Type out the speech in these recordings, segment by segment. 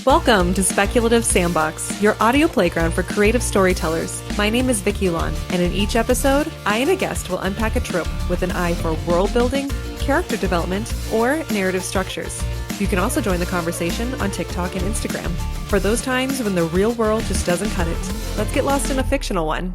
Welcome to Speculative Sandbox, your audio playground for creative storytellers. My name is Vickie Lan, and in each episode, I and a guest will unpack a trope with an eye for world building, character development, or narrative structures. You can also join the conversation on TikTok and Instagram. For those times when the real world just doesn't cut it, let's get lost in a fictional one.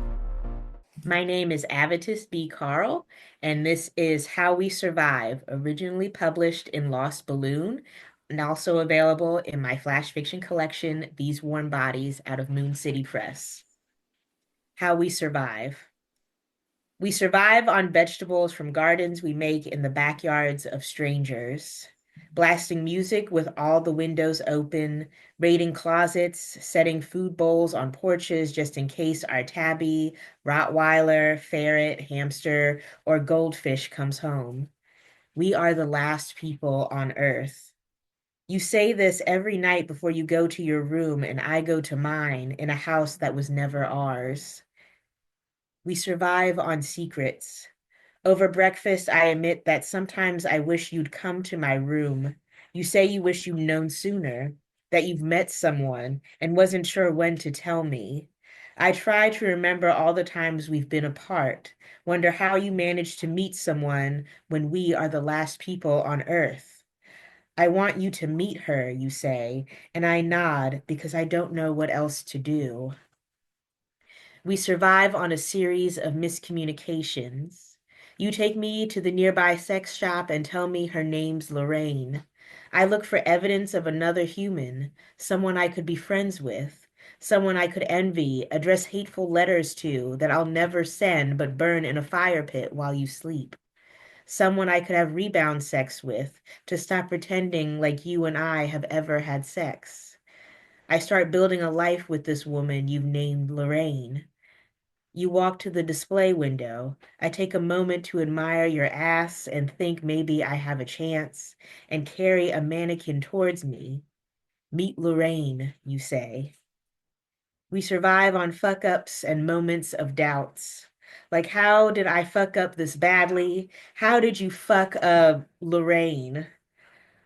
My name is Avitus B. Carle, and this is How We Survive, originally published in Lost Balloon, and also available in my flash fiction collection, These Warm Bodies, out of Moon City Press. How We Survive. We survive on vegetables from gardens we make in the backyards of strangers, blasting music with all the windows open, raiding closets, setting food bowls on porches just in case our tabby, Rottweiler, ferret, hamster, or goldfish comes home. We are the last people on Earth. You say this every night before you go to your room, and I go to mine in a house that was never ours. We survive on secrets. Over breakfast, I admit that sometimes I wish you'd come to my room. You say you wish you'd known sooner, that you've met someone and wasn't sure when to tell me. I try to remember all the times we've been apart, wonder how you managed to meet someone when we are the last people on Earth. I want you to meet her, you say, and I nod because I don't know what else to do. We survive on a series of miscommunications. You take me to the nearby sex shop and tell me her name's Lorraine. I look for evidence of another human, someone I could be friends with, someone I could envy, address hateful letters to that I'll never send but burn in a fire pit while you sleep. Someone I could have rebound sex with to stop pretending like you and I have ever had sex. I start building a life with this woman you've named Lorraine. You walk to the display window. I take a moment to admire your ass and think maybe I have a chance, and carry a mannequin towards me. Meet Lorraine, you say. We survive on fuck ups and moments of doubts. Like, how did I fuck up this badly? How did you fuck up Lorraine?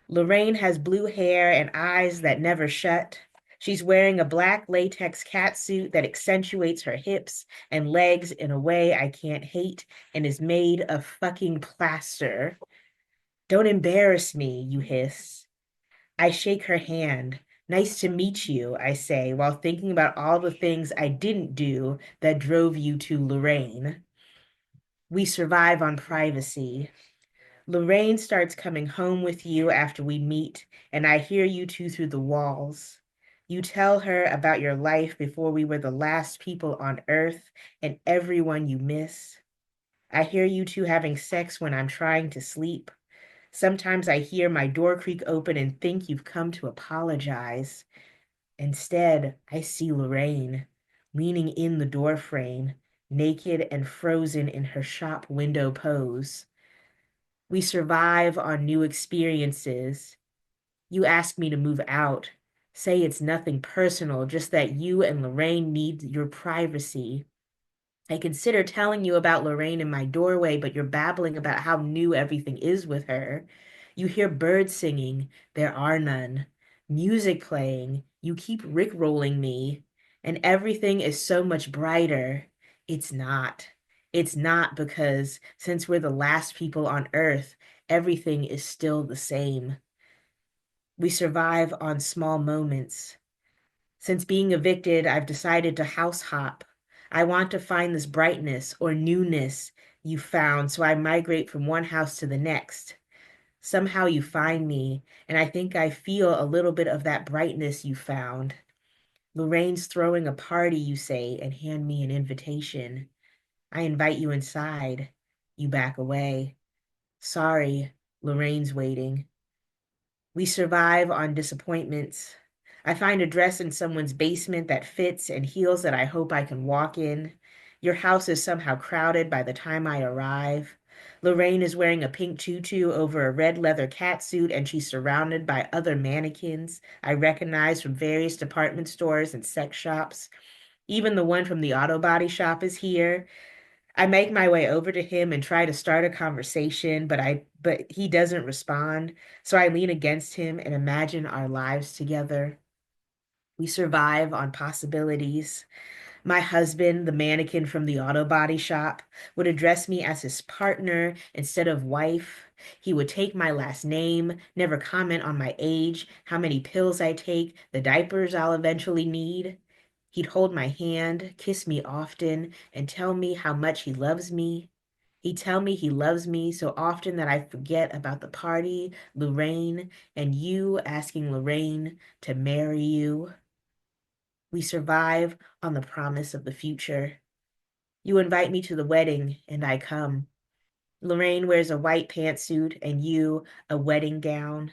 Lorraine has blue hair and eyes that never shut. She's wearing a black latex catsuit that accentuates her hips and legs in a way I can't hate and is made of fucking plaster. Don't embarrass me, you hiss. I shake her hand. Nice to meet you, I say, while thinking about all the things I didn't do that drove you to Lorraine. We survive on privacy. Lorraine starts coming home with you after we meet, and I hear you two through the walls. You tell her about your life before we were the last people on Earth and everyone you miss. I hear you two having sex when I'm trying to sleep. Sometimes I hear my door creak open and think you've come to apologize. Instead, I see Lorraine leaning in the door frame, naked and frozen in her shop window pose. We survive on new experiences. You ask me to move out. Say it's nothing personal, just that you and Lorraine need your privacy. I consider telling you about Lorraine in my doorway, but you're babbling about how new everything is with her. You hear birds singing, there are none. Music playing, you keep rickrolling me, and everything is so much brighter. It's not. It's not because since we're the last people on Earth, everything is still the same. We survive on small moments. Since being evicted, I've decided to house hop. I want to find this brightness or newness you found, so I migrate from one house to the next. Somehow you find me, and I think I feel a little bit of that brightness you found. Lorraine's throwing a party, you say, and hand me an invitation. I invite you inside. You back away. Sorry, Lorraine's waiting. We survive on disappointments. I find a dress in someone's basement that fits and heels that I hope I can walk in. Your house is somehow crowded by the time I arrive. Lorraine is wearing a pink tutu over a red leather catsuit, and she's surrounded by other mannequins I recognize from various department stores and sex shops. Even the one from the auto body shop is here. I make my way over to him and try to start a conversation, but he doesn't respond. So I lean against him and imagine our lives together. We survive on possibilities. My husband, the mannequin from the auto body shop, would address me as his partner instead of wife. He would take my last name, never comment on my age, how many pills I take, the diapers I'll eventually need. He'd hold my hand, kiss me often, and tell me how much he loves me. He'd tell me he loves me so often that I forget about the party, Lorraine, and you asking Lorraine to marry you. We survive on the promise of the future. You invite me to the wedding, and I come. Lorraine wears a white pantsuit, and you a wedding gown.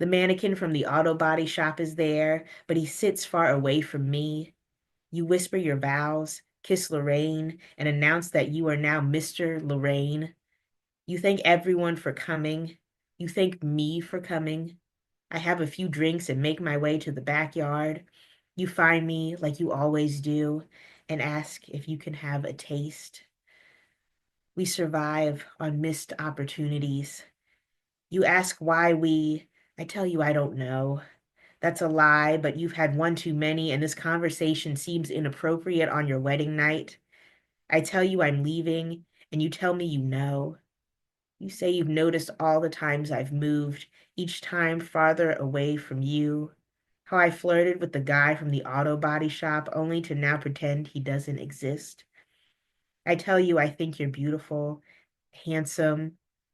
The mannequin from the auto body shop is there, but he sits far away from me. You whisper your vows, kiss Lorraine, and announce that you are now Mr. Lorraine. You thank everyone for coming. You thank me for coming. I have a few drinks and make my way to the backyard. You find me like you always do and ask if you can have a taste. We survive on missed opportunities. You ask why I tell you I don't know. That's a lie, but you've had one too many, and this conversation seems inappropriate on your wedding night. I tell you I'm leaving, and you tell me you know. You say you've noticed all the times I've moved, each time farther away from you. How I flirted with the guy from the auto body shop only to now pretend he doesn't exist. I tell you I think you're beautiful, handsome,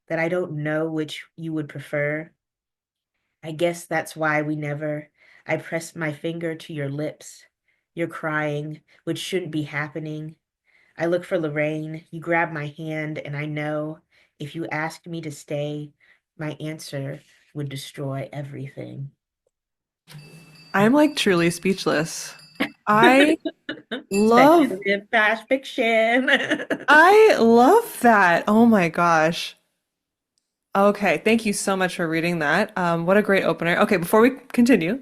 that I don't know which you would prefer. I guess that's why I press my finger to your lips. You're crying, which shouldn't be happening. I look for Lorraine. You grab my hand, and I know if you asked me to stay, my answer would destroy everything. I'm like truly speechless. I love Speculative flash fiction. I love that. Oh my gosh. Okay, thank you so much for reading that. What a great opener. Okay, before we continue,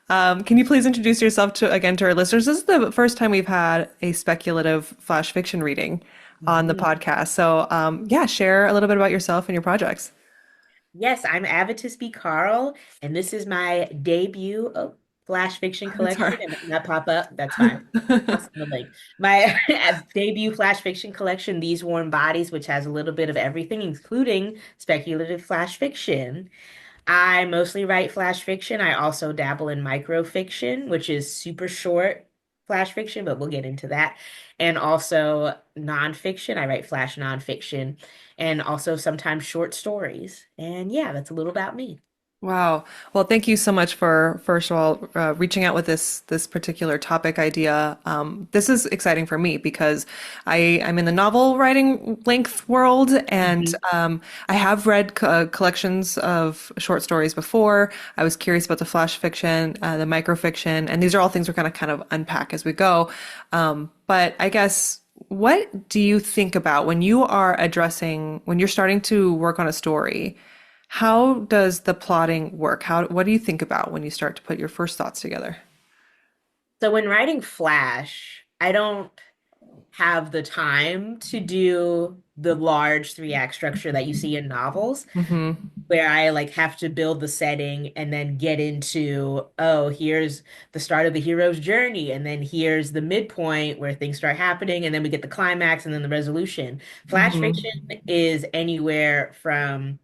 can you please introduce yourself to again to our listeners? This is the first time we've had a speculative flash fiction reading on the Mhm. podcast. So, yeah, share a little bit about yourself and your projects. Yes, I'm Avitus B. Carle, and this is my debut flash fiction collection. Sorry. It might not pop up. That's fine. I'll send the link. My debut flash fiction collection, These Warm Bodies, which has a little bit of everything, including speculative flash fiction. I mostly write flash fiction. I also dabble in microfiction, which is super short flash fiction, but we'll get into that. And also nonfiction. I write flash nonfiction and also sometimes short stories. And yeah, that's a little about me. Wow. Well, thank you so much for, first of all, reaching out with this particular topic idea. This is exciting for me because I'm in the novel writing length world, and Mhm. I have read collections of short stories before. I was curious about the flash fiction, the microfiction, and these are all things we're going to kind of unpack as we go. But I guess, what do you think about when you're starting to work on a story? How does the plotting work? What do you think about when you start to put your first thoughts together? So when writing flash, I don't have the time to do the large three act structure that you see in novels, Hmm. where I like have to build the setting and then get into, oh, here's the start of the hero's journey, and then here's the midpoint where things start happening, and then we get the climax and then the resolution. Flash fiction Hmm. is anywhere from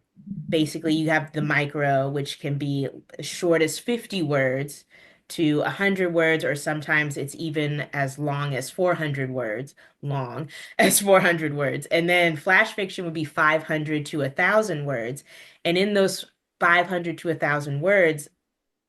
basically you have the micro, which can be as short as 50 words to 100 words, or sometimes it's even as long as 400 words, long as 400 words. And then flash fiction would be 500 to 1,000 words. And in those 500 to 1,000 words,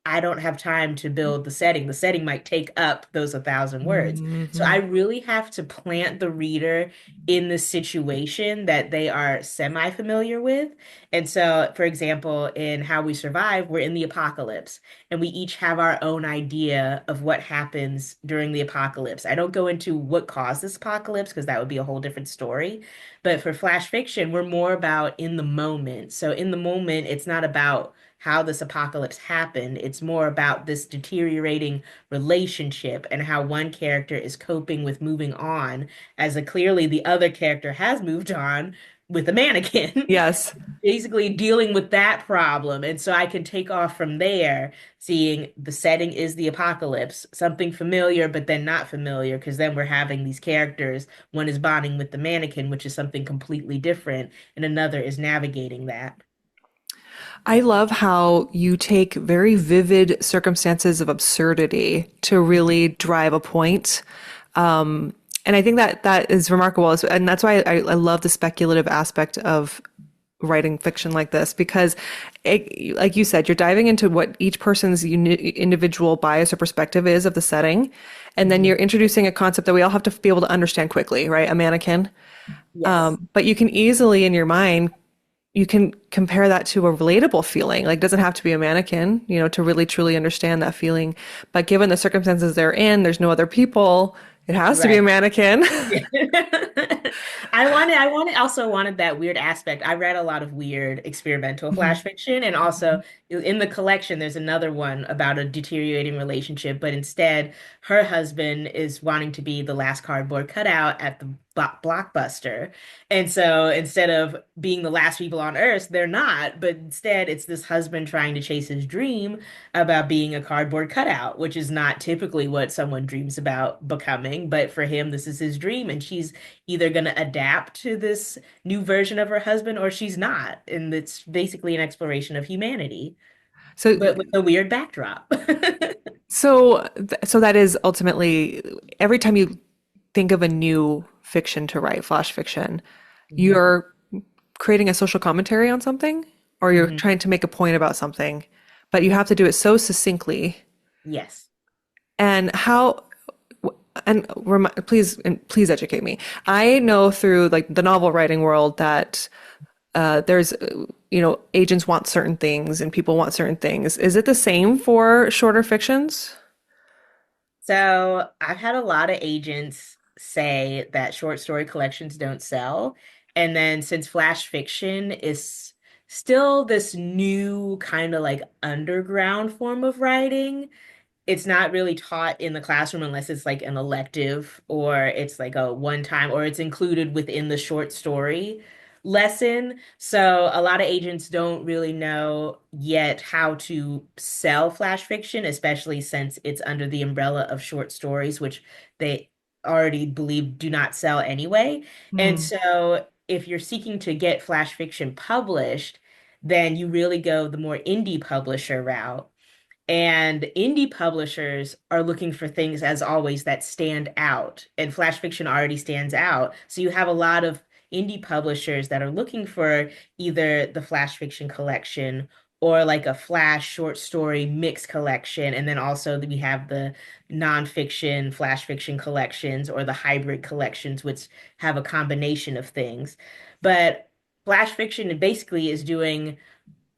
I don't have time to build the setting. The setting might take up those 1,000 words. So I Hmm. really have to plant the reader in the situation that they are semi-familiar with. And so, for example, in How We Survive, we're in the apocalypse, and we each have our own idea of what happens during the apocalypse. I don't go into what caused this apocalypse because that would be a whole different story. But for flash fiction, we're more about in the moment. So in the moment, it's not about how this apocalypse happened. It's more about this deteriorating relationship and how one character is coping with moving on, as clearly the other character has moved on with a mannequin. Yes. Basically dealing with that problem. And so I can take off from there, seeing the setting is the apocalypse, something familiar, but then not familiar, because then we're having these characters. One is bonding with the mannequin, which is something completely different, and another is navigating that. I love how you take very vivid circumstances of absurdity to really drive a point. And I think that that is remarkable. And that's why I love the speculative aspect of writing fiction like this, because like you said, you're diving into what each person's individual bias or perspective is of the setting. And then Mhm. you're introducing a concept that we all have to be able to understand quickly, right? A mannequin. Yes. But you can easily in your mind, you can compare that to a relatable feeling. Like, it doesn't have to be a mannequin, to really truly understand that feeling. But given the circumstances they're in, there's no other people. It has to be a Right. mannequin. Yeah. Also wanted that weird aspect. I read a lot of weird experimental Mhm. flash fiction, and also in the collection, there's another one about a deteriorating relationship, but instead, her husband is wanting to be the last cardboard cutout at the Blockbuster. And so instead of being the last people on Earth, they're not, but instead, it's this husband trying to chase his dream about being a cardboard cutout, which is not typically what someone dreams about becoming. But for him, this is his dream, and she's either going to adapt to this new version of her husband or she's not. And it's basically an exploration of humanity, So, but with a weird backdrop. so that is ultimately every time you think of a new fiction to write, flash fiction, Mhm. you're creating a social commentary on something, or you're Mhm. trying to make a point about something, but you have to do it so succinctly. Yes. And how please educate me. I know through like the novel writing world that there's agents want certain things and people want certain things. Is it the same for shorter fictions? So I've had a lot of agents say that short story collections don't sell. And then since flash fiction is still this new kind of like underground form of writing, it's not really taught in the classroom unless it's like an elective or it's like a one time or it's included within the short story lesson. So a lot of agents don't really know yet how to sell flash fiction, especially since it's under the umbrella of short stories, which they already believe do not sell anyway. And Hmm. so if you're seeking to get flash fiction published, then you really go the more indie publisher route. And indie publishers are looking for things, as always, that stand out. And flash fiction already stands out. So you have a lot of indie publishers that are looking for either the flash fiction collection or like a flash short story mix collection. And then also we have the nonfiction flash fiction collections or the hybrid collections, which have a combination of things. But flash fiction basically is doing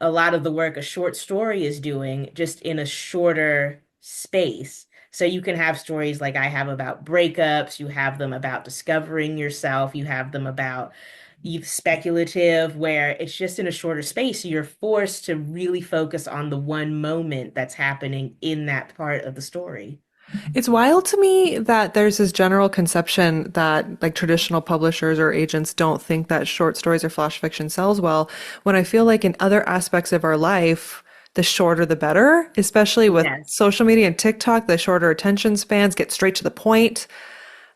a lot of the work a short story is doing just in a shorter space. So you can have stories like I have about breakups, you have them about discovering yourself, you have them about speculative, where it's just in a shorter space. So you're forced to really focus on the one moment that's happening in that part of the story. It's wild to me that there's this general conception that like traditional publishers or agents don't think that short stories or flash fiction sells well, when I feel like in other aspects of our life, the shorter the better, especially with Yes. social media and TikTok, the shorter attention spans get straight to the point.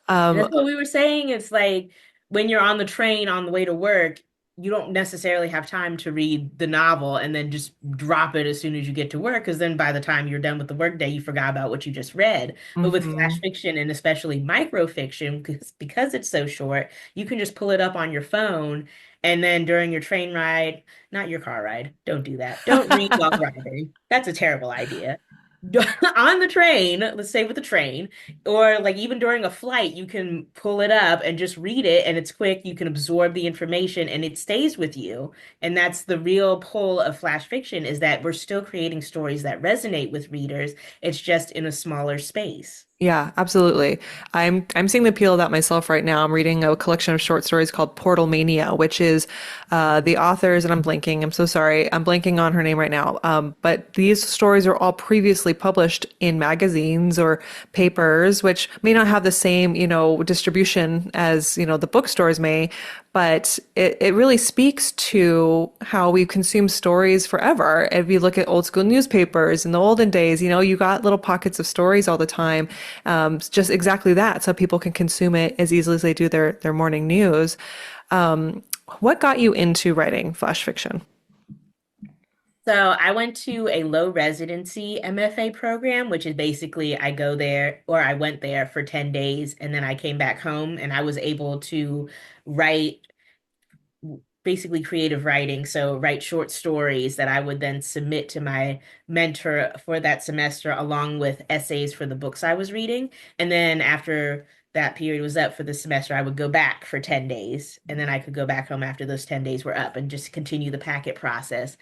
And Um, that's what we were saying. It's like when you're on the train on the way to work, you don't necessarily have time to read the novel and then just drop it as soon as you get to work, because then by the time you're done with the workday, you forgot about what you just read. But with flash mhm. fiction and especially microfiction, because it's so short, you can just pull it up on your phone and then during your train ride, not your car ride, don't do that. Don't read while driving. That's a terrible idea. On the train, let's say with the train, or like even during a flight, you can pull it up and just read it, and it's quick. You can absorb the information and it stays with you. And that's the real pull of flash fiction is that we're still creating stories that resonate with readers. It's just in a smaller space. Yeah, absolutely. I'm seeing the appeal of that myself right now. I'm reading a collection of short stories called Portal Mania, which is the authors, and I'm blanking. I'm so sorry. I'm blanking on her name right now. But these stories are all previously previously published in magazines or papers, which may not have the same, distribution as, the bookstores may, but it really speaks to how we consume stories forever. If you look at old school newspapers in the olden days, you got little pockets of stories all the time. Just exactly that, so people can consume it as easily as they do their morning news. What got you into writing flash fiction? So I went to a low residency MFA program, which is basically I go there or I went there for 10 days and then I came back home and I was able to write basically creative writing. So write short stories that I would then submit to my mentor for that semester, along with essays for the books I was reading. And then after that period was up for the semester, I would go back for 10 days. And then I could go back home after those 10 days were up and just continue the packet process.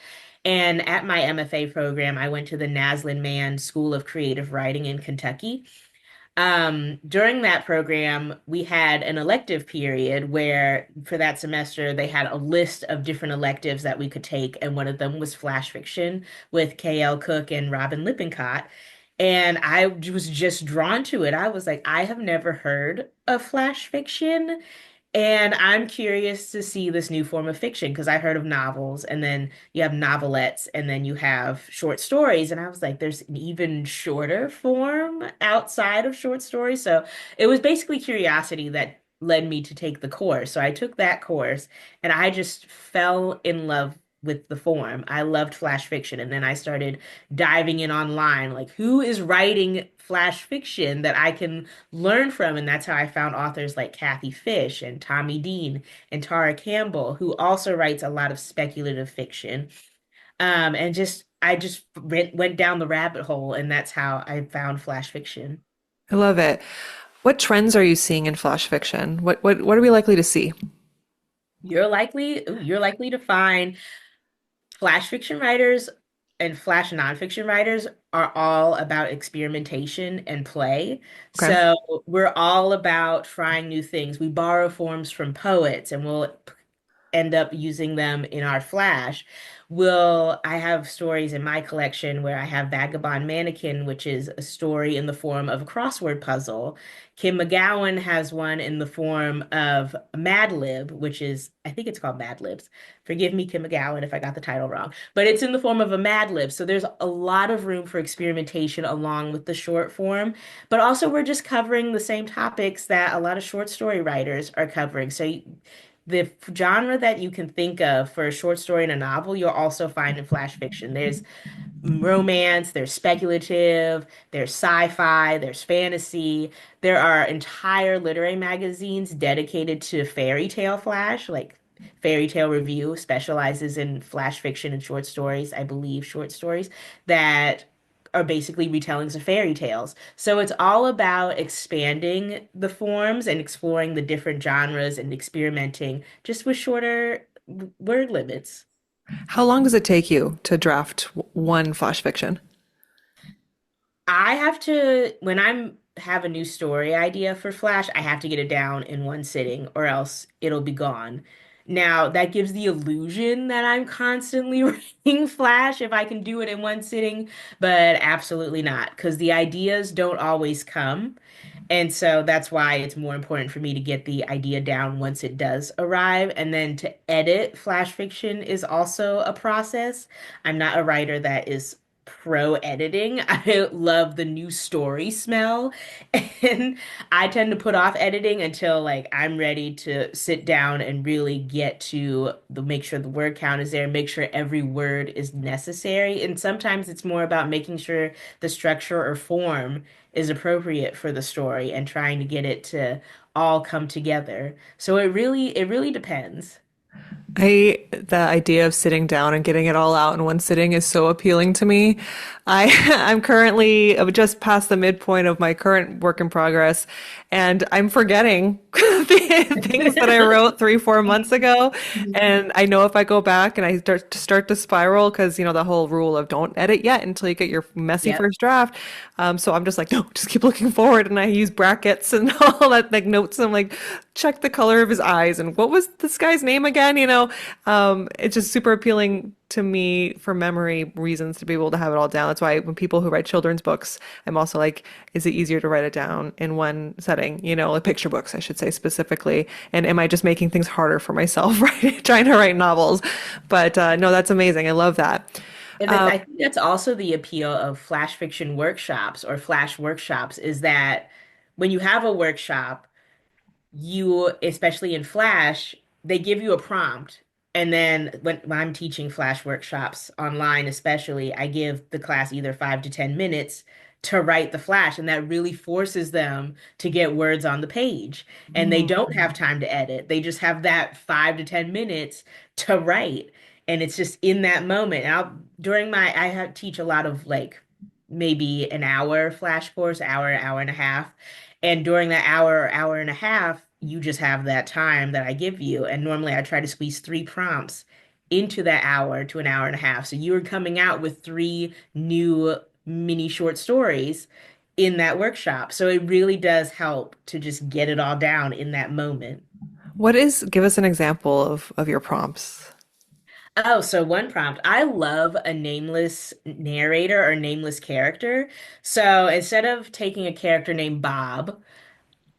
And at my MFA program, I went to the Naslin Mann School of Creative Writing in Kentucky. During that program, we had an elective period where for that semester they had a list of different electives that we could take, and one of them was flash fiction with K.L. Cook and Robin Lippincott. And I was just drawn to it. I was like, I have never heard of flash fiction. And I'm curious to see this new form of fiction because I heard of novels and then you have novelettes and then you have short stories. And I was like, there's an even shorter form outside of short stories. So it was basically curiosity that led me to take the course. So I took that course and I just fell in love with the form. I loved flash fiction. And then I started diving in online, like who is writing flash fiction that I can learn from. And that's how I found authors like Kathy Fish and Tommy Dean and Tara Campbell, who also writes a lot of speculative fiction. And just I just went down the rabbit hole, and that's how I found flash fiction. I love it. What trends are you seeing in flash fiction? What are we likely to see? You're likely to find flash fiction writers and flash nonfiction writers are all about experimentation and play. Okay. So we're all about trying new things. We borrow forms from poets and we'll end up using them in our flash. I have stories in my collection where I have Vagabond Mannequin, which is a story in the form of a crossword puzzle. Kim McGowan has one in the form of Mad Lib, which is, I think it's called Mad Libs. Forgive me, Kim McGowan, if I got the title wrong, but it's in the form of a Mad Lib. So there's a lot of room for experimentation along with the short form, but also we're just covering the same topics that a lot of short story writers are covering. So the genre that you can think of for a short story and a novel, you'll also find in flash fiction. There's romance, there's speculative, there's sci-fi, there's fantasy. There are entire literary magazines dedicated to fairy tale flash, like Fairy Tale Review specializes in flash fiction and short stories, I believe short stories that are basically retellings of fairy tales. So it's all about expanding the forms and exploring the different genres and experimenting just with shorter word limits. How long does it take you to draft one flash fiction? I have to, when I'm have a new story idea for Flash, I have to get it down in one sitting or else it'll be gone. Now, that gives the illusion that I'm constantly writing Flash if I can do it in one sitting, but absolutely not, because the ideas don't always come. And so that's why it's more important for me to get the idea down once it does arrive. And then to edit flash fiction is also a process. I'm not a writer that is pro editing. I love the new story smell. And I tend to put off editing until like I'm ready to sit down and really get to the make sure the word count is there, make sure every word is necessary. And sometimes it's more about making sure the structure or form is appropriate for the story and trying to get it to all come together. So it really depends. The idea of sitting down and getting it all out in one sitting is so appealing to me. I'm currently just past the midpoint of my current work in progress, and I'm forgetting the things that I wrote 3, 4 months ago. And I know if I go back and I start to spiral, because the whole rule of don't edit yet until you get your messy Yep. first draft. So I'm just like, no, just keep looking forward, and I use brackets and all that like notes. I'm like, check the color of his eyes and what was this guy's name again? it's just super appealing to me for memory reasons to be able to have it all down. That's why when people who write children's books, I'm also like, is it easier to write it down in one setting? Like picture books, I should say specifically. And am I just making things harder for myself, right? Trying to write novels. But no, that's amazing. I love that. And I think that's also the appeal of flash fiction workshops or flash workshops is that when you have a workshop, you, especially in Flash, they give you a prompt. And then when I'm teaching Flash workshops online, especially, I give the class either 5 to 10 minutes to write the Flash. And that really forces them to get words on the page. And they don't have time to edit. They just have that 5 to 10 minutes to write. And it's just in that moment. Teach a lot of like maybe an hour Flash course, hour and a half. And during that hour and a half, you just have that time that I give you. And normally I try to squeeze three prompts into that hour to an hour and a half. So you're coming out with three new mini short stories in that workshop. So it really does help to just get it all down in that moment. Give us an example of your prompts. Oh, so one prompt. I love a nameless narrator or nameless character. So instead of taking a character named Bob,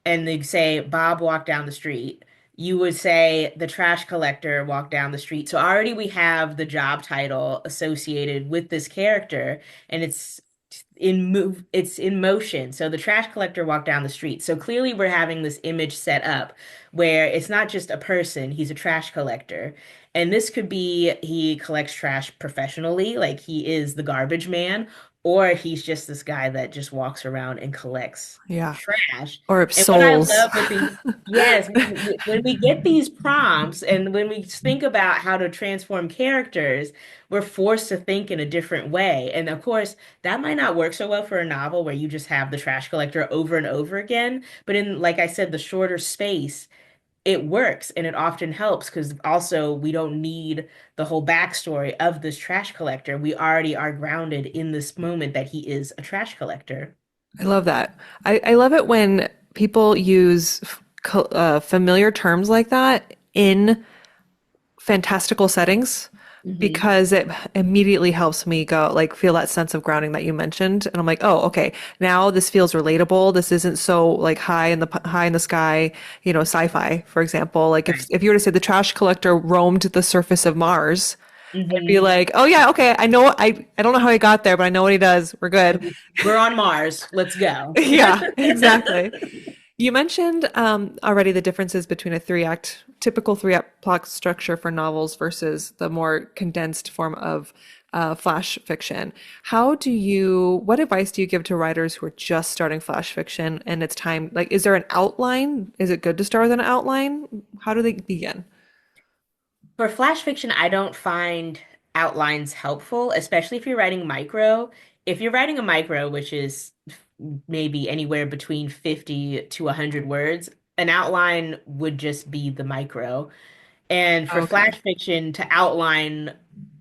and they say Bob walked down the street, you would say the trash collector walked down the street. So already we have the job title associated with this character, and it's in motion. So the trash collector walked down the street. So clearly we're having this image set up where it's not just a person, he's a trash collector. And this could be he collects trash professionally, like he is the garbage man, or he's just this guy that just walks around and collects Yeah. trash. Or And what I souls. love with these, yes, when we get these prompts and when we think about how to transform characters, we're forced to think in a different way. And of course, that might not work so well for a novel where you just have the trash collector over and over again. But in, like I said, the shorter space, it works and it often helps because also we don't need the whole backstory of this trash collector. We already are grounded in this moment that he is a trash collector. I love that. I love it when people use familiar terms like that in fantastical settings Hmm. because it immediately helps me go like feel that sense of grounding that you mentioned, and I'm like, oh, okay, now this feels relatable. This isn't so like high in the sky, sci-fi, for example. Like if Right. if you were to say the trash collector roamed the surface of Mars, I'd be Hmm. like, oh yeah, okay, I know. I don't know how he got there, but I know what he does. We're good. We're on Mars. Let's go. Yeah, exactly. You mentioned already the differences between a typical three-act plot structure for novels versus the more condensed form of flash fiction. What advice do you give to writers who are just starting flash fiction and it's time, like, is there an outline? Is it good to start with an outline? How do they begin? For flash fiction, I don't find outlines helpful, especially if you're writing micro. If you're writing a micro, which is maybe anywhere between 50 to 100 words, an outline would just be the micro. And for Okay. flash fiction, to outline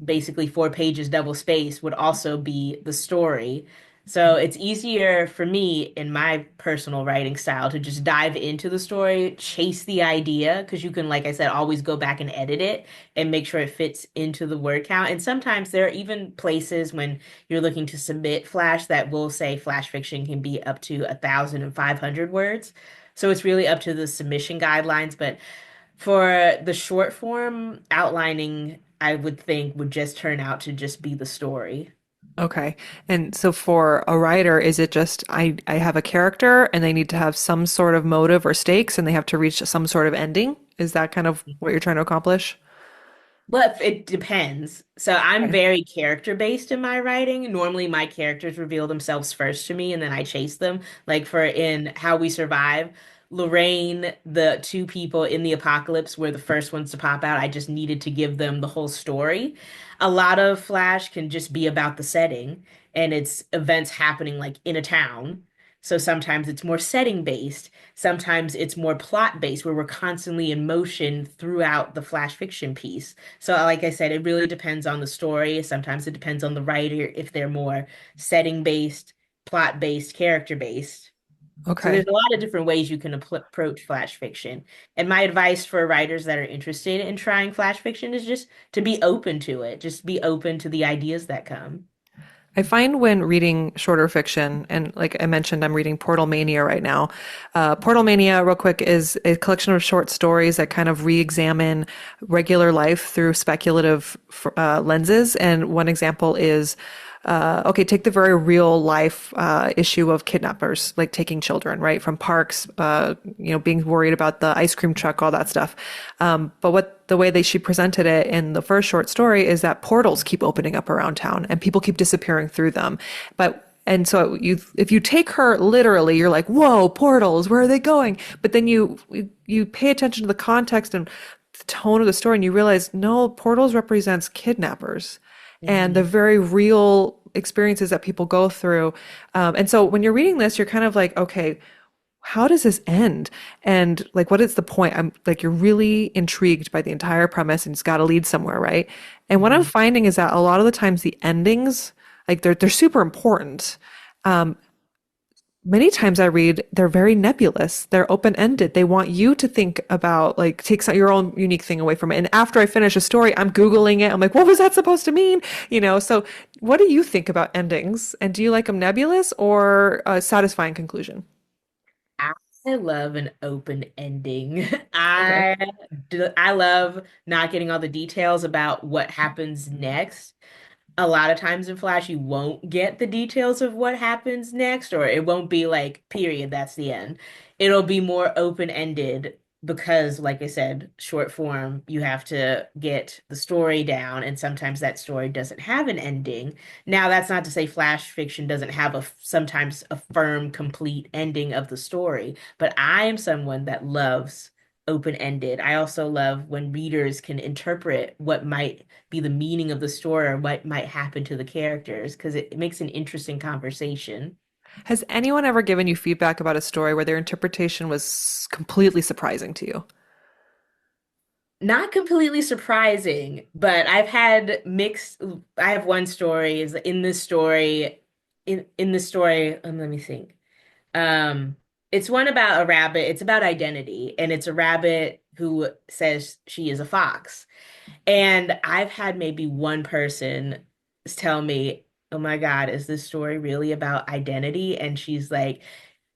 basically 4 pages double space would also be the story. So it's easier for me in my personal writing style to just dive into the story, chase the idea, because you can, like I said, always go back and edit it and make sure it fits into the word count. And sometimes there are even places when you're looking to submit flash that will say flash fiction can be up to 1,500 words. So it's really up to the submission guidelines. But for the short form, outlining, I would think would just turn out to just be the story. Okay. And so for a writer, is it just I have a character and they need to have some sort of motive or stakes and they have to reach some sort of ending? Is that kind of what you're trying to accomplish? But it depends. So I'm Okay. very character based in my writing. Normally, my characters reveal themselves first to me, and then I chase them. Like for in How We Survive, Lorraine, the two people in the apocalypse were the first ones to pop out. I just needed to give them the whole story. A lot of Flash can just be about the setting, and it's events happening like in a town. So sometimes it's more setting based. Sometimes it's more plot based, where we're constantly in motion throughout the Flash fiction piece. So, like I said, it really depends on the story. Sometimes it depends on the writer if they're more setting based, plot based, character based. So Okay. there's a lot of different ways you can approach flash fiction. And my advice for writers that are interested in trying flash fiction is just to be open to it, just be open to the ideas that come. I find when reading shorter fiction, and like I mentioned, I'm reading Portal Mania right now. Portal Mania, real quick, is a collection of short stories that kind of re-examine regular life through speculative lenses. And one example is, okay, take the very real life issue of kidnappers, like taking children, right, from parks, being worried about the ice cream truck, all that stuff. But what the way that she presented it in the first short story is that portals keep opening up around town and people keep disappearing through them. And so if you take her literally, you're like, whoa, portals, where are they going? But then you pay attention to the context and the tone of the story, and you realize, no, portals represents kidnappers and the Mhm. very real experiences that people go through. And so when you're reading this, you're kind of like, okay, how does this end? And like, what is the point? I'm like, you're really intrigued by the entire premise and it's got to lead somewhere, right? And what I'm Mhm. finding is that a lot of the times the endings, like they're super important. Many times I read, they're very nebulous. They're open-ended. They want you to think about, like, take your own unique thing away from it. And after I finish a story, I'm Googling it. I'm like, what was that supposed to mean? So what do you think about endings? And do you like them nebulous or a satisfying conclusion? I love an open ending. Okay. I love not getting all the details about what happens next. A lot of times in Flash, you won't get the details of what happens next, or it won't be like, period, that's the end. It'll be more open-ended because, like I said, short form, you have to get the story down, and sometimes that story doesn't have an ending. Now, that's not to say Flash fiction doesn't have sometimes a firm, complete ending of the story, but I am someone that loves open-ended. I also love when readers can interpret what might be the meaning of the story or what might happen to the characters because it makes an interesting conversation. Has anyone ever given you feedback about a story where their interpretation was completely surprising to you? Not completely surprising, but I've had mixed. I have one story is in this story, in the story. Let me think. Um, it's one about a rabbit. It's about identity, and it's a rabbit who says she is a fox. And I've had maybe one person tell me, "Oh my God, is this story really about identity?" And she's like,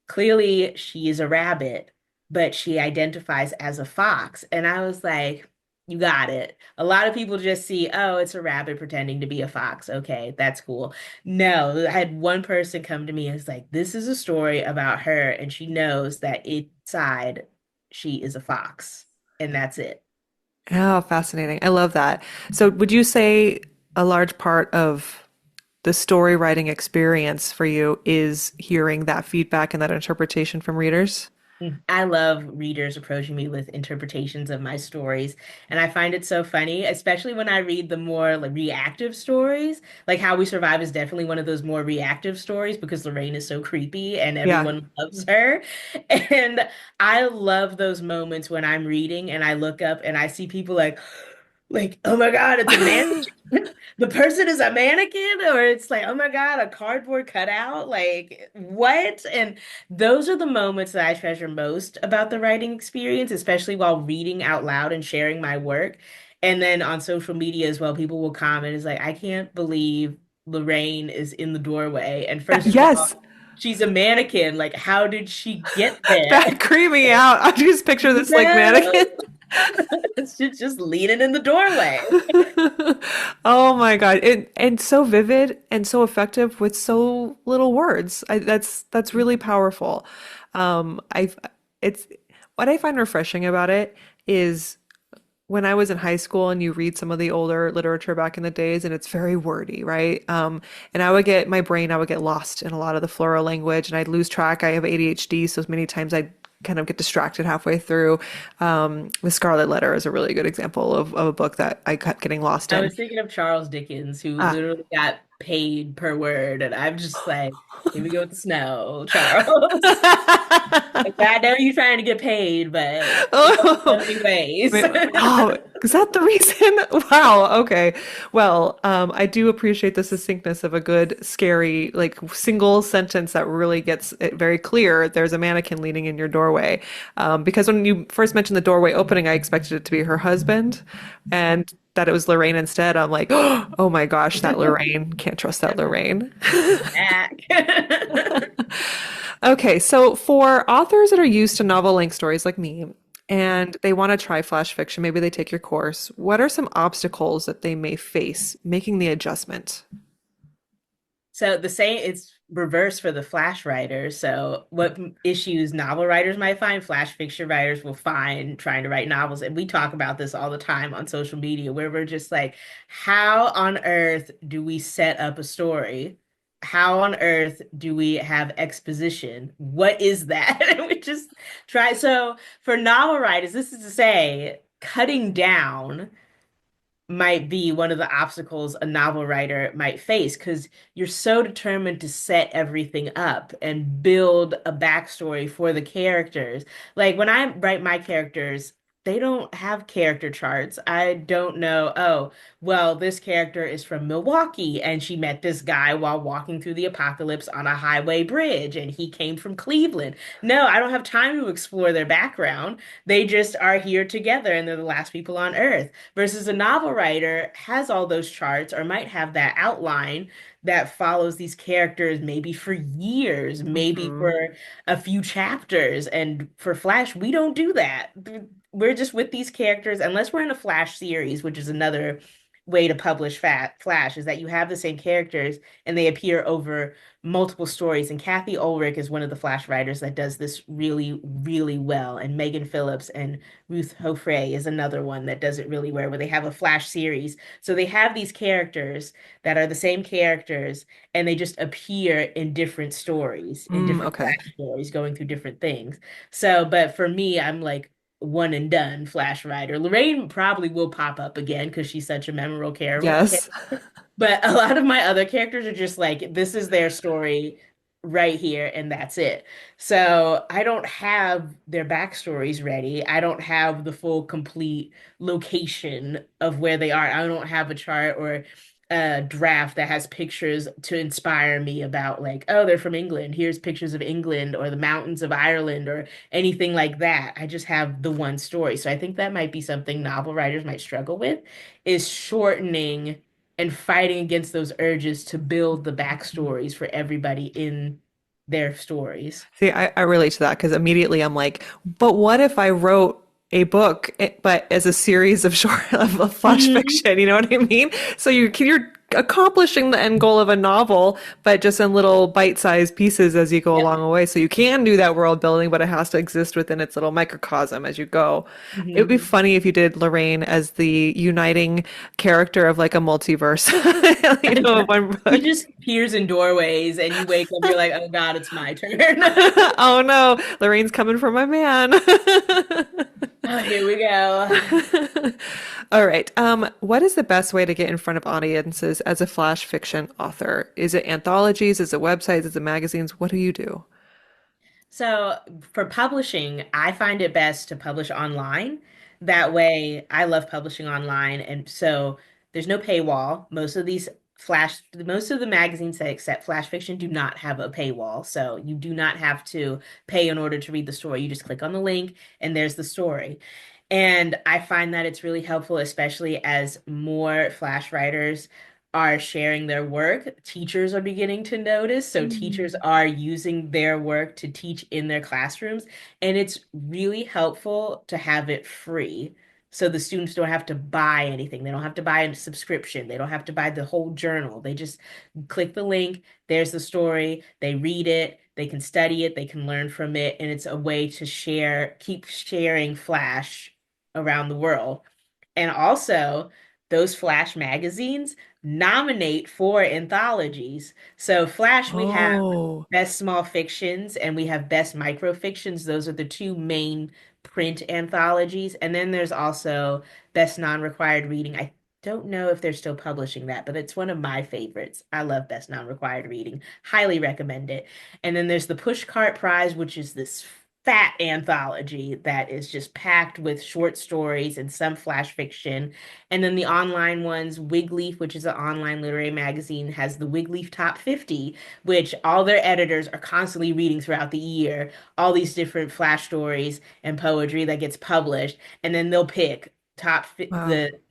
clearly she is a rabbit, but she identifies as a fox. And I was like, you got it. A lot of people just see, oh, it's a rabbit pretending to be a fox. Okay, that's cool. No, I had one person come to me and was like, this is a story about her, and she knows that inside she is a fox, and that's it. Oh, fascinating. I love that. So, would you say a large part of the story writing experience for you is hearing that feedback and that interpretation from readers? I love readers approaching me with interpretations of my stories, and I find it so funny, especially when I read the more like reactive stories. Like How We Survive is definitely one of those more reactive stories because Lorraine is so creepy and Yeah. everyone loves her. And I love those moments when I'm reading and I look up and I see people like, oh my God, it's a man. The person is a mannequin, or it's like, oh my God, a cardboard cutout. Like, what? And those are the moments that I treasure most about the writing experience, especially while reading out loud and sharing my work. And then on social media as well, people will comment, it's like, I can't believe Lorraine is in the doorway. And first of all, Yes. she's a mannequin. Like, how did she get there? That creeped me out. I just picture this like No, mannequin. she's just leaning in the doorway. Oh my God. And so vivid and so effective with so little words. That's really powerful. I it's what I find refreshing about it is when I was in high school and you read some of the older literature back in the days and it's very wordy, right? And I would get lost in a lot of the floral language and I'd lose track. I have ADHD, so many times I'd kind of get distracted halfway through. The Scarlet Letter is a really good example of a book that I kept getting lost I in. was thinking of Charles Dickens, who Ah, literally got paid per word, and I'm just like, here we go with the snow, Charles. Like, I know you're trying to get paid, but there's only so Oh, many ways. oh, is that the reason? Wow. Okay. Well, I do appreciate the succinctness of a good, scary, like single sentence that really gets it very clear. There's a mannequin leaning in your doorway. Because when you first mentioned the doorway opening, I expected it to be her husband, and that it was Lorraine instead. I'm like, oh my gosh, that Lorraine. Can't trust that Lorraine. She's back. Okay, so for authors that are used to novel-length stories like me, and they want to try flash fiction, maybe they take your course, what are some obstacles that they may face making the adjustment? So the same, it's reverse for the flash writers. So what issues novel writers might find, flash fiction writers will find trying to write novels. And we talk about this all the time on social media, where we're just like, how on earth do we set up a story? How on earth do we have exposition? What is that? And we just try. So for novel writers, this is to say, cutting down might be one of the obstacles a novel writer might face because you're so determined to set everything up and build a backstory for the characters. Like when I write my characters, they don't have character charts. I don't know, oh, well, this character is from Milwaukee and she met this guy while walking through the apocalypse on a highway bridge and he came from Cleveland. No, I don't have time to explore their background. They just are here together and they're the last people on Earth versus a novel writer has all those charts or might have that outline that follows these characters maybe for years, maybe Hmm. for a few chapters. And for Flash, we don't do that. We're just with these characters, unless we're in a Flash series, which is another way to publish Flash, is that you have the same characters and they appear over multiple stories. And Kathy Ulrich is one of the Flash writers that does this really, really well. And Megan Phillips and Ruth Hofre is another one that does it really well, where they have a Flash series. So they have these characters that are the same characters, and they just appear in different stories, in Mm, different okay. Flash stories, going through different things. So, but for me, I'm like one and done Flash writer. Lorraine probably will pop up again because she's such a memorable character. Yes. But a lot of my other characters are just like, this is their story right here, and that's it. So I don't have their backstories ready. I don't have the full, complete location of where they are. I don't have a chart or a draft that has pictures to inspire me about, like, oh, they're from England. Here's pictures of England or the mountains of Ireland or anything like that. I just have the one story. So I think that might be something novel writers might struggle with, is shortening and fighting against those urges to build the backstories for everybody in their stories. See, I relate to that because immediately I'm like, but what if I wrote a book, but as a series of short of flash Mhm. fiction? You know what I mean? So you're accomplishing the end goal of a novel, but just in little bite-sized pieces as you go Yep. along the way. So you can do that world building, but it has to exist within its little microcosm as you go. It would be Mhm. funny if you did Lorraine as the uniting character of like a multiverse, you know, of one He book. just appears in doorways and you wake up, you're like, oh God, it's my turn. Oh no, Lorraine's coming for my man. Oh, here we go. All right. What is the best way to get in front of audiences as a flash fiction author? Is it anthologies? Is it websites? Is it magazines? What do you do? So for publishing, I find it best to publish online. That way, I love publishing online. And so there's no paywall. Most of the magazines that accept flash fiction do not have a paywall. So you do not have to pay in order to read the story. You just click on the link and there's the story. And I find that it's really helpful, especially as more flash writers are sharing their work. Teachers are beginning to notice. So teachers Mm. are using their work to teach in their classrooms. And it's really helpful to have it free. So the students don't have to buy anything. They don't have to buy a subscription. They don't have to buy the whole journal. They just click the link. There's the story. They read it. They can study it. They can learn from it. And it's a way to share, keep sharing Flash around the world. And also, those Flash magazines nominate for anthologies. So, Flash, we have Oh. Best Small Fictions and we have Best Micro Fictions. Those are the two main print anthologies. And then there's also Best Non-Required Reading. don't know if they're still publishing that, but it's one of my favorites. I love Best Non-Required Reading. Highly recommend it. And then there's the Pushcart Prize, which is this fat anthology that is just packed with short stories and some flash fiction. And then the online ones, Wigleaf, which is an online literary magazine, has the Wigleaf Top 50, which all their editors are constantly reading throughout the year, all these different flash stories and poetry that gets published, and then they'll Wow.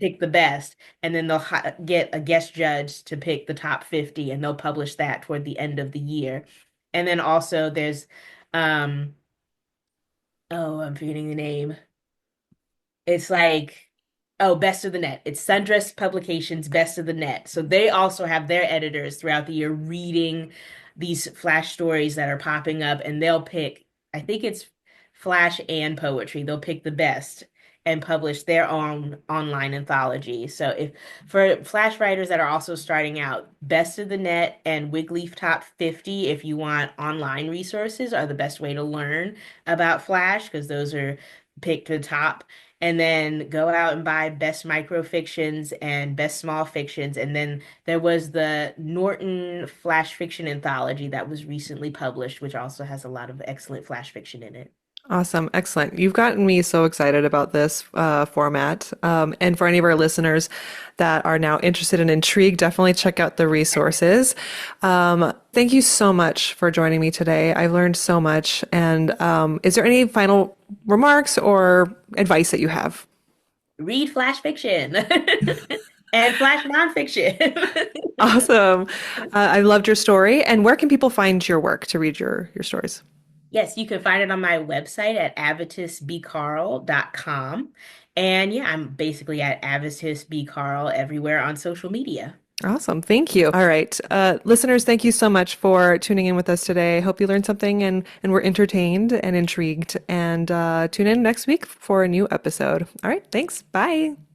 pick the best, and then they'll get a guest judge to pick the top 50, and they'll publish that toward the end of the year. And then also there's um oh, I'm forgetting the name. It's like, oh, Best of the Net. It's Sundress Publications Best of the Net. So they also have their editors throughout the year reading these flash stories that are popping up, and they'll pick, I think it's flash and poetry. They'll pick the best and publish their own online anthology. So if for flash writers that are also starting out, Best of the Net and Wigleaf Top 50, if you want online resources, are the best way to learn about flash because those are picked to the top, and then go out and buy best microfictions and best small fictions. And then there was the Norton Flash Fiction Anthology that was recently published, which also has a lot of excellent flash fiction in it. Awesome. Excellent. You've gotten me so excited about this format. And for any of our listeners that are now interested and intrigued, definitely check out the resources. Thank you so much for joining me today. I've learned so much. And is there any final remarks or advice that you have? Read flash fiction and flash nonfiction. Awesome. I loved your story. And where can people find your work to read your stories? Yes, you can find it on my website at avitusbcarle.com. And yeah, I'm basically at Avitus B. Carle everywhere on social media. Awesome. Thank you. All right. Listeners, thank you so much for tuning in with us today. Hope you learned something and were entertained and intrigued. And tune in next week for a new episode. All right. Thanks. Bye.